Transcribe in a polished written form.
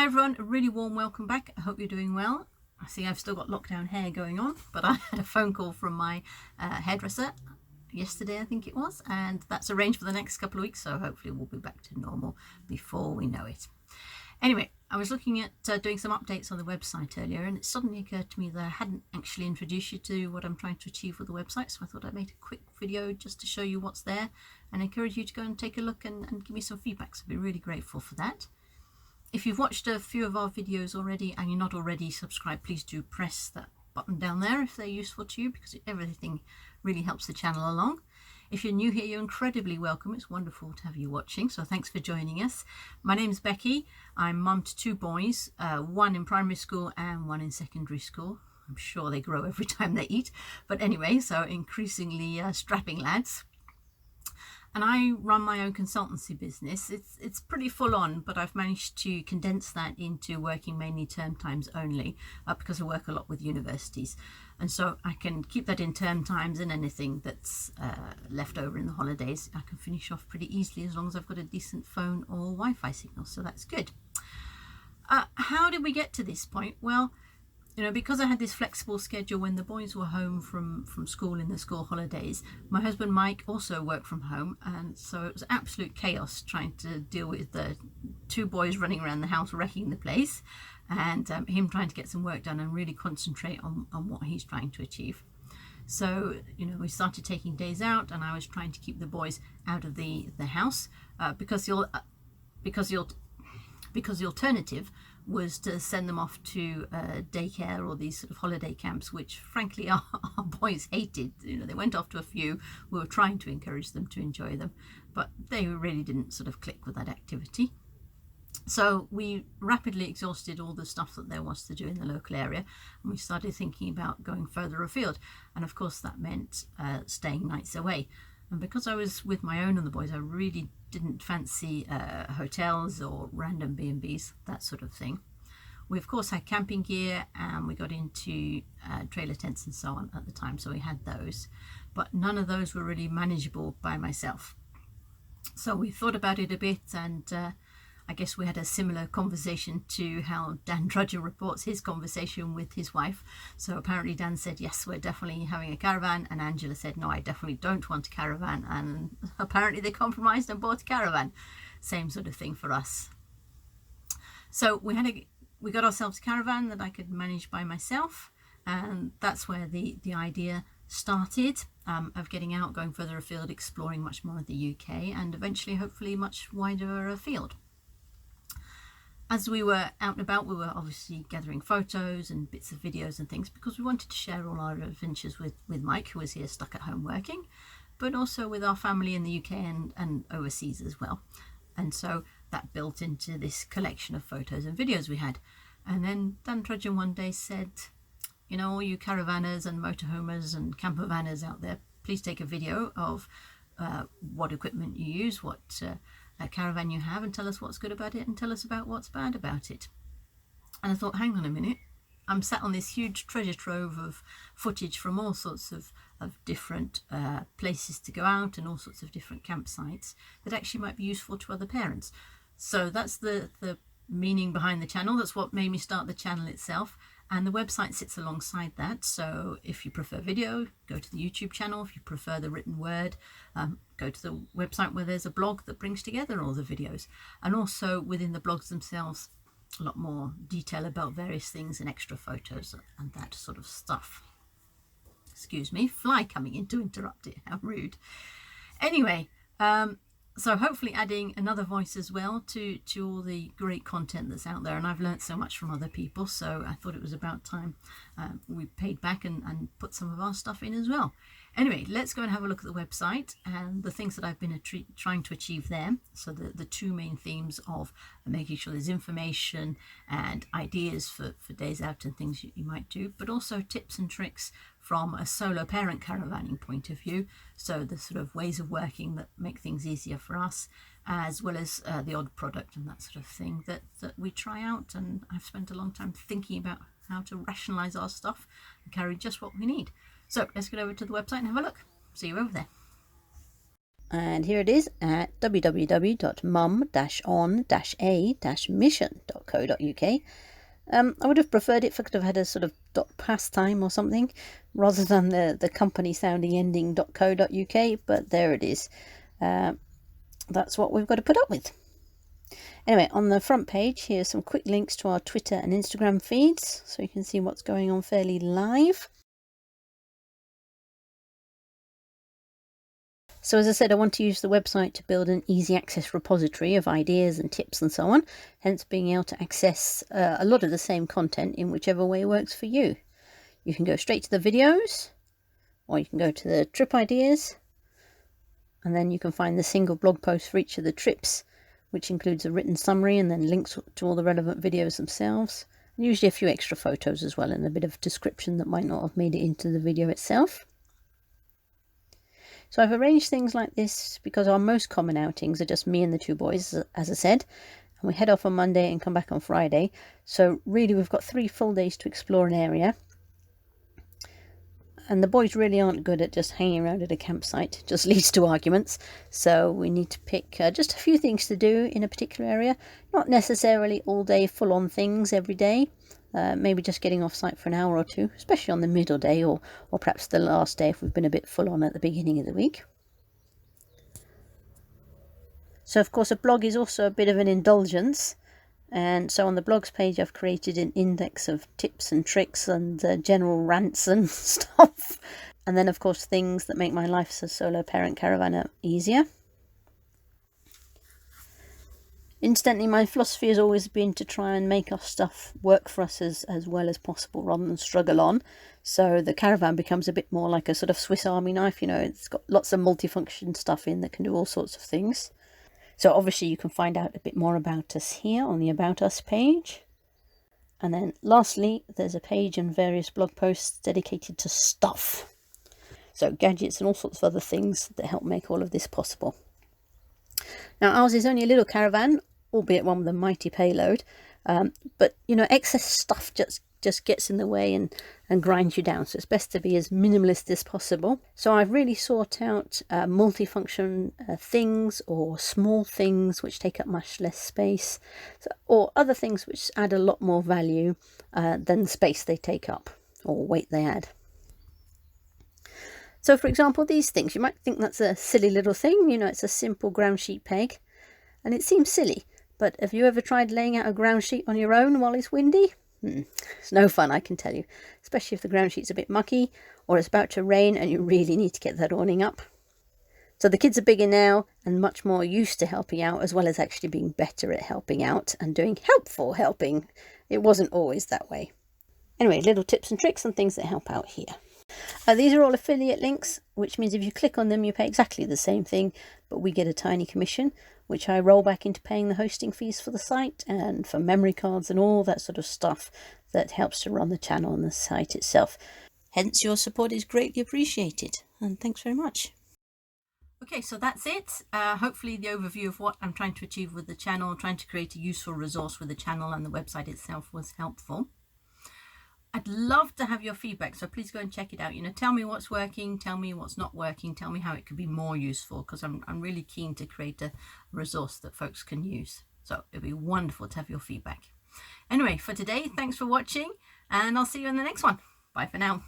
Hi everyone, a really warm welcome back. I hope you're doing well. I see I've still got lockdown hair going on, but I had a phone call from my hairdresser yesterday, I think it was, and that's arranged for the next couple of weeks, so hopefully we'll be back to normal before we know it. Anyway, I was looking at doing some updates on the website earlier, and it suddenly occurred to me that I hadn't actually introduced you to what I'm trying to achieve with the website, so I thought I'd make a quick video just to show you what's there and encourage you to go and take a look and give me some feedback, so I'd be really grateful for that. If you've watched a few of our videos already and you're not already subscribed, please do press that button down there if they're useful to you, because everything really helps the channel along. If you're new here, you're incredibly welcome. It's wonderful to have you watching, so thanks for joining us. My name's Becky. I'm mum to two boys, one in primary school and one in secondary school. I'm sure they grow every time they eat, but anyway, so increasingly strapping lads. And I run my own consultancy business. It's pretty full on, but I've managed to condense that into working mainly term times only, because I work a lot with universities. And so I can keep that in term times, and anything that's left over in the holidays, I can finish off pretty easily as long as I've got a decent phone or Wi-Fi signal, so that's good. How did we get to this point? Well, you know, because I had this flexible schedule when the boys were home from school in the school holidays, my husband Mike also worked from home, and so it was absolute chaos trying to deal with the two boys running around the house wrecking the place, and him trying to get some work done and really concentrate on what he's trying to achieve. So, you know, we started taking days out, and I was trying to keep the boys out of the house, because the alternative was to send them off to daycare or these sort of holiday camps, which frankly our boys hated. You know, they went off to a few. We were trying to encourage them to enjoy them, but they really didn't sort of click with that activity. So we rapidly exhausted all the stuff that there was to do in the local area, and we started thinking about going further afield, and of course that meant staying nights away. And because I was with my own and the boys, I really didn't fancy hotels or random B&Bs, that sort of thing. We of course had camping gear, and we got into trailer tents and so on at the time, so we had those, but none of those were really manageable by myself. So we thought about it a bit, and I guess we had a similar conversation to how Dan Drudger reports his conversation with his wife. So apparently Dan said, yes, we're definitely having a caravan, and Angela said, no, I definitely don't want a caravan, and apparently they compromised and bought a caravan. Same sort of thing for us. So we got ourselves a caravan that I could manage by myself, and that's where the idea started, of getting out, going further afield, exploring much more of the UK, and eventually hopefully much wider afield. As we were out and about, we were obviously gathering photos and bits of videos and things, because we wanted to share all our adventures with Mike, who was here stuck at home working, but also with our family in the UK and overseas as well. And so that built into this collection of photos and videos we had. And then Dan Trudgeon one day said, you know, all you caravanners and motorhomers and camper vanners out there, please take a video of what equipment you use, what a caravan you have, and tell us what's good about it and tell us about what's bad about it. And I thought, hang on a minute, I'm sat on this huge treasure trove of footage from all sorts of different places to go out and all sorts of different campsites that actually might be useful to other parents. So that's the meaning behind the channel. That's what made me start the channel itself, and the website sits alongside that. So if you prefer video, go to the YouTube channel. If you prefer the written word, go to the website where there's a blog that brings together all the videos, and also within the blogs themselves a lot more detail about various things and extra photos and that sort of stuff. Excuse me, fly coming in to interrupt it, how rude. Anyway, so hopefully adding another voice as well to all the great content that's out there, and I've learned so much from other people, so I thought it was about time we paid back and put some of our stuff in as well. Anyway, let's go and have a look at the website and the things that I've been trying to achieve there. So the two main themes of making sure there's information and ideas for days out and things you might do, but also tips and tricks from a solo parent caravanning point of view. So the sort of ways of working that make things easier for us, as well as the odd product and that sort of thing that we try out. And I've spent a long time thinking about how to rationalize our stuff and carry just what we need. So let's get over to the website and have a look. See you over there. And here it is at www.mum-on-a-mission.co.uk. I would have preferred it if I could have had a sort of .pastime or something rather than the company sounding ending .co.uk, but there it is. That's what we've got to put up with. Anyway, on the front page, here's some quick links to our Twitter and Instagram feeds, so you can see what's going on fairly live. So as I said, I want to use the website to build an easy access repository of ideas and tips and so on, hence being able to access a lot of the same content in whichever way works for you. You can go straight to the videos, or you can go to the trip ideas, and then you can find the single blog post for each of the trips, which includes a written summary and then links to all the relevant videos themselves, and usually a few extra photos as well and a bit of description that might not have made it into the video itself. So I've arranged things like this because our most common outings are just me and the two boys, as I said, and we head off on Monday and come back on Friday. So really we've got 3 full days to explore an area. And the boys really aren't good at just hanging around at a campsite, it just leads to arguments. So we need to pick just a few things to do in a particular area, not necessarily all day full-on things every day. Maybe just getting off site for an hour or two, especially on the middle day or perhaps the last day if we've been a bit full on at the beginning of the week. So of course a blog is also a bit of an indulgence, and so on the blogs page I've created an index of tips and tricks and general rants and stuff, and then of course things that make my life as a solo parent caravaner easier. Incidentally, my philosophy has always been to try and make our stuff work for us as well as possible rather than struggle on. So the caravan becomes a bit more like a sort of Swiss Army knife, you know, it's got lots of multifunction stuff in that can do all sorts of things. So obviously you can find out a bit more about us here on the About Us page. And then lastly, there's a page and various blog posts dedicated to stuff. So gadgets and all sorts of other things that help make all of this possible. Now ours is only a little caravan, albeit one with a mighty payload, but you know, excess stuff just gets in the way and grinds you down, so it's best to be as minimalist as possible. So I've really sought out multifunction things or small things which take up much less space, or other things which add a lot more value than the space they take up or weight they add. So for example, these things, you might think that's a silly little thing, you know, it's a simple ground sheet peg, and it seems silly, but have you ever tried laying out a ground sheet on your own while it's windy? It's no fun, I can tell you, especially if the ground sheet's a bit mucky or it's about to rain and you really need to get that awning up. So the kids are bigger now and much more used to helping out, as well as actually being better at helping out and doing helpful helping. It wasn't always that way. Anyway, little tips and tricks and things that help out here. These are all affiliate links, which means if you click on them you pay exactly the same thing, but we get a tiny commission, which I roll back into paying the hosting fees for the site and for memory cards and all that sort of stuff that helps to run the channel and the site itself. Hence your support is greatly appreciated, and thanks very much. Okay, so that's it. Hopefully the overview of what I'm trying to achieve with the channel, trying to create a useful resource with the channel and the website itself, was helpful. I'd love to have your feedback, so please go and check it out. You know, tell me what's working, tell me what's not working, tell me how it could be more useful, because I'm really keen to create a resource that folks can use. So it'd be wonderful to have your feedback. Anyway, for today, thanks for watching, and I'll see you in the next one. Bye for now.